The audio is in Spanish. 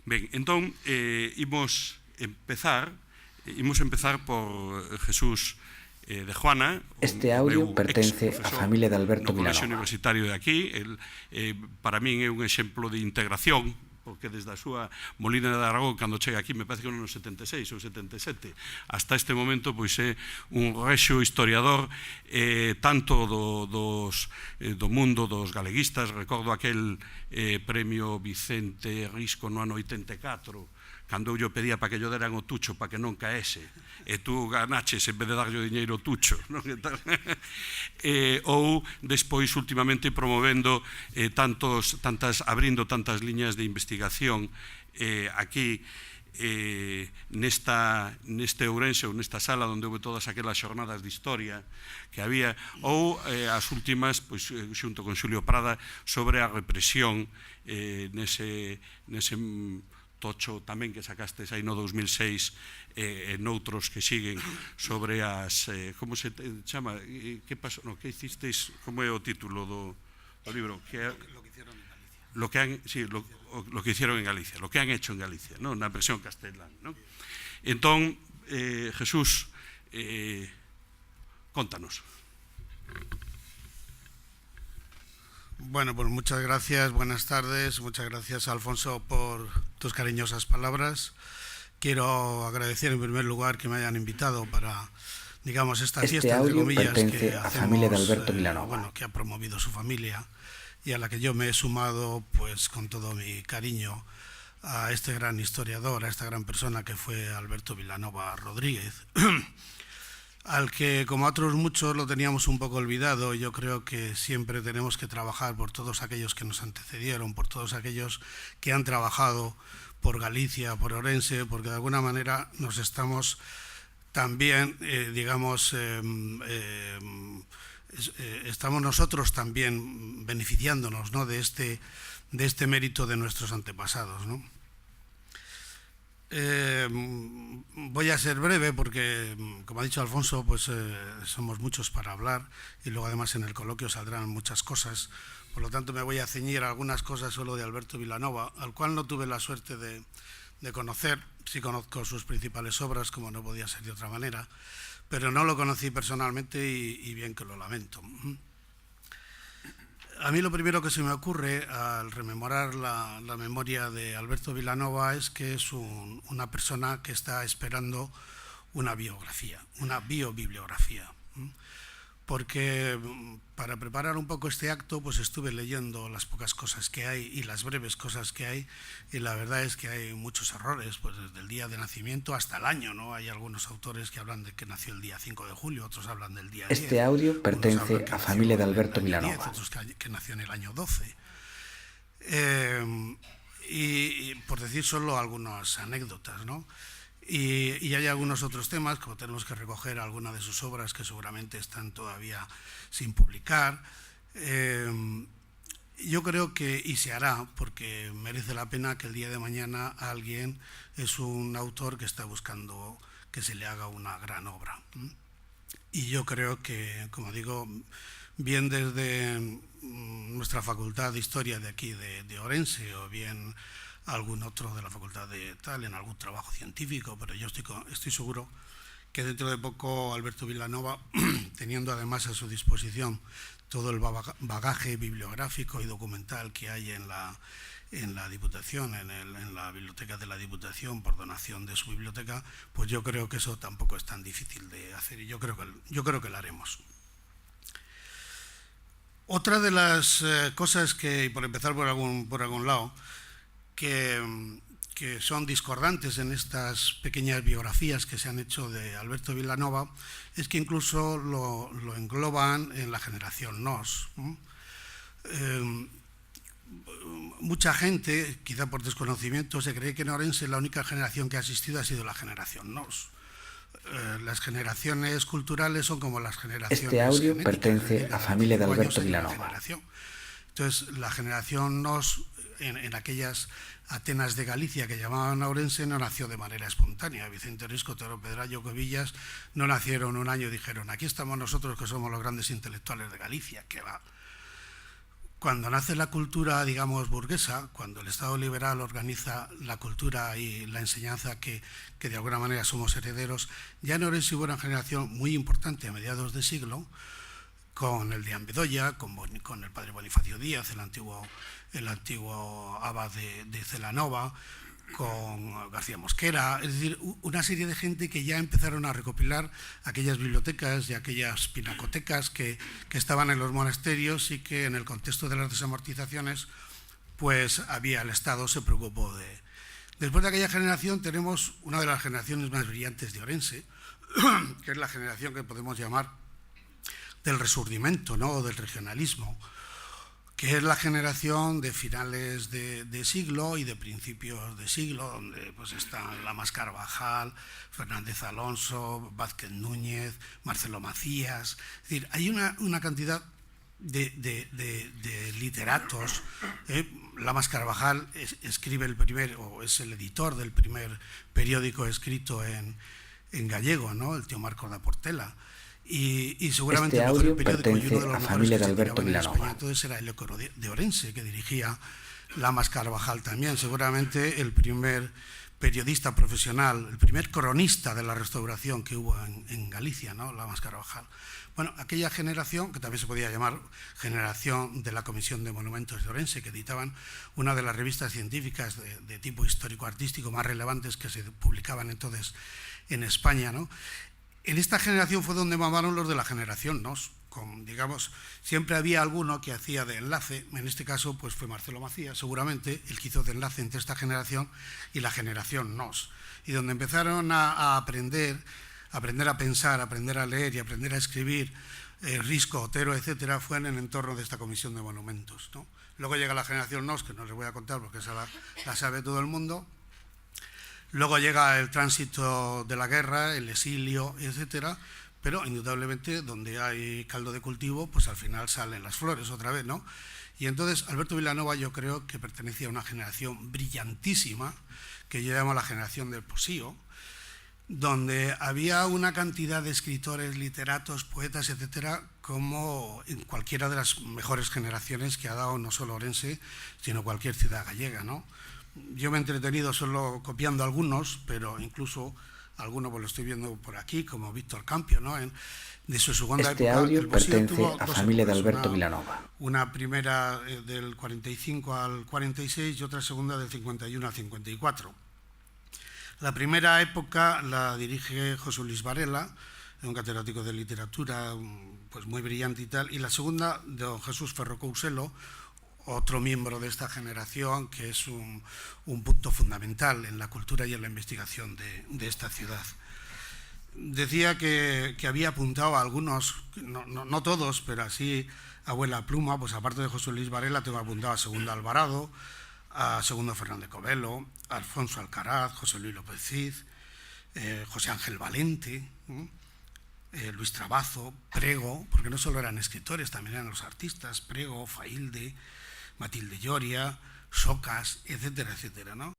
Ben, entón, imos empezar por Jesús de Juana. Este audio pertence á familia de Alberto no Colexio Vilanova. Universitario de aquí. Para min é un exemplo de integración, porque desde a súa Molina de Aragón, cando chega aquí, me parece que no 76 ou 77, hasta este momento, pois é un rexo historiador tanto do mundo dos galeguistas. Recordo aquel premio Vicente Risco no ano 84, cando eu pedía para que yo deran o tucho para que non caese, e tú ganaches en vez de darlle o diñeiro o tucho, non? Ou despois últimamente promovendo abrindo tantas liñas de investigación aquí neste Ourense, ou nesta sala onde houve todas aquelas xornadas de historia que había, ou as últimas, pois, xunto con Xulio Prada, sobre a represión nese tocho tamén que sacastes aí no 2006 e noutros que siguen sobre as... como se chama? Que pasou? No, que hicisteis? Como é o título do libro? Lo que hicieron en Galicia. Lo que hicieron en Galicia, lo que han hecho en Galicia, ¿no? Na versión castelán, ¿no? Entón, Jesús, contanos. Bueno, pues muchas gracias, buenas tardes, muchas gracias, Alfonso, por tus cariñosas palabras. Quiero agradecer en primer lugar que me hayan invitado para, digamos, esta fiesta, entre comillas, que hacemos, familia de Alberto Vilanova. Bueno, que ha promovido su familia y a la que yo me he sumado, pues, con todo mi cariño a este gran historiador, a esta gran persona que fue Alberto Vilanova Rodríguez, al que, como a otros muchos, lo teníamos un poco olvidado. Yo creo que siempre tenemos que trabajar por todos aquellos que nos antecedieron, por todos aquellos que han trabajado por Galicia, por Ourense, porque de alguna manera nos estamos también, estamos nosotros también beneficiándonos, ¿no?, de este mérito de nuestros antepasados, ¿no? Voy a ser breve porque, como ha dicho Alfonso, pues somos muchos para hablar y luego además en el coloquio saldrán muchas cosas. Por lo tanto me voy a ceñir a algunas cosas solo de Alberto Vilanova, al cual no tuve la suerte de conocer. Sí conozco sus principales obras, como no podía ser de otra manera, pero no lo conocí personalmente y bien que lo lamento. A mí lo primero que se me ocurre al rememorar la memoria de Alberto Vilanova es que es una persona que está esperando una biografía, una biobibliografía. Porque para preparar un poco este acto, pues estuve leyendo las pocas cosas que hay y las breves cosas que hay, y la verdad es que hay muchos errores, pues desde el día de nacimiento hasta el año, ¿no? Hay algunos autores que hablan de que nació el día 5 de julio, otros hablan del día 10. Este audio pertenece a familia de Alberto Vilanova. 10, otros que nació en el año 12. Y por decir solo algunas anécdotas, ¿no? Y hay algunos otros temas, como tenemos que recoger algunas de sus obras que seguramente están todavía sin publicar. Yo creo que, y se hará, porque merece la pena que el día de mañana alguien es un autor que está buscando que se le haga una gran obra. Y yo creo que, como digo, bien desde nuestra Facultad de Historia de aquí, de Ourense, o bien algún otro de la facultad de tal, en algún trabajo científico, pero yo estoy seguro que dentro de poco Alberto Vilanova, teniendo además a su disposición todo el bagaje bibliográfico y documental que hay en la Diputación, en la biblioteca de la Diputación, por donación de su biblioteca, pues yo creo que eso tampoco es tan difícil de hacer y yo creo que lo haremos. Otra de las cosas que, por empezar por algún lado, que son discordantes en estas pequeñas biografías que se han hecho de Alberto Vilanova es que incluso lo engloban en la generación NOS. Mucha gente, quizá por desconocimiento, se cree que en Ourense la única generación que ha existido ha sido la generación NOS. Las generaciones culturales son como las generaciones Este audio pertenece a familia de Alberto Vilanova. Entonces, la generación NOS en aquellas Atenas de Galicia que llamaban a Ourense no nació de manera espontánea. Vicente Risco, Tero Pedrayo, Covillas no nacieron un año y dijeron: aquí estamos nosotros que somos los grandes intelectuales de Galicia. Que va. cuando nace la cultura, digamos, burguesa, cuando el Estado liberal organiza la cultura y la enseñanza que de alguna manera somos herederos, ya en Orense hubo una generación muy importante a mediados de siglo, con el de Bedoya, con el padre Bonifacio Díaz, el antiguo abad de Celanova, con García Mosquera, es decir, una serie de gente que ya empezaron a recopilar aquellas bibliotecas y aquellas pinacotecas que estaban en los monasterios y que en el contexto de las desamortizaciones, pues el Estado se preocupó de. Después de aquella generación tenemos una de las generaciones más brillantes de Orense, que es la generación que podemos llamar del Resurdimento, ¿no?, o del regionalismo, que es la generación de finales de siglo y de principios de siglo, donde pues están Lamas Carvajal, Fernández Alonso, Vázquez Núñez, Marcelo Macías. Es decir, hay una cantidad de literatos. Lamas Carvajal escribe es el editor del primer periódico escrito en gallego, ¿no?, el Tío Marcos da Portela. Y seguramente este audio pertenece a familia de Alberto Vilanova. Entonces era el Eco de Orense, que dirigía Lamas Carvajal también. Seguramente el primer periodista profesional, el primer cronista de la restauración que hubo en Galicia, ¿no?, Lamas Carvajal. Bueno, aquella generación, que también se podía llamar generación de la Comisión de Monumentos de Orense, que editaban una de las revistas científicas de tipo histórico-artístico más relevantes que se publicaban entonces en España, ¿no? En esta generación fue donde mamaron los de la generación NOS, digamos, siempre había alguno que hacía de enlace. En este caso pues fue Marcelo Macías, seguramente el que hizo de enlace entre esta generación y la generación NOS, y donde empezaron a aprender a pensar, aprender a leer y aprender a escribir, Risco, Otero, etcétera, fue en el entorno de esta Comisión de Monumentos, ¿no? Luego llega la generación NOS, que no les voy a contar porque esa la sabe todo el mundo. Luego llega el tránsito de la guerra, el exilio, etcétera, pero indudablemente donde hay caldo de cultivo, pues al final salen las flores otra vez, ¿no? Y entonces Alberto Vilanova yo creo que pertenecía a una generación brillantísima, que yo llamo la generación del posío, donde había una cantidad de escritores, literatos, poetas, etcétera, como en cualquiera de las mejores generaciones que ha dado no solo Orense, sino cualquier ciudad gallega, ¿no? Yo me he entretenido solo copiando algunos, pero incluso algunos pues lo estoy viendo por aquí, como Víctor Campio, ¿no? De su segunda época. Audio pertenece a familia de Alberto Vilanova. Una primera del 45 al 46 y otra segunda del 51 al 54. La primera época la dirige José Luis Varela, un catedrático de literatura pues muy brillante y tal, y la segunda de don Jesús Ferro Couselo, otro miembro de esta generación, que es un punto fundamental en la cultura y en la investigación de esta ciudad. Decía que había apuntado a algunos, no todos, pero así abuela pluma, pues aparte de José Luis Varela, tengo apuntado a Segundo Alvarado, a Segundo Fernández Covelo, a Alfonso Alcaraz, José Luis López Cid, José Ángel Valente, Luis Trabazo, Prego, porque no solo eran escritores, también eran los artistas, Prego, Failde, Matilde Lloria, Socas, etcétera, etcétera, ¿no?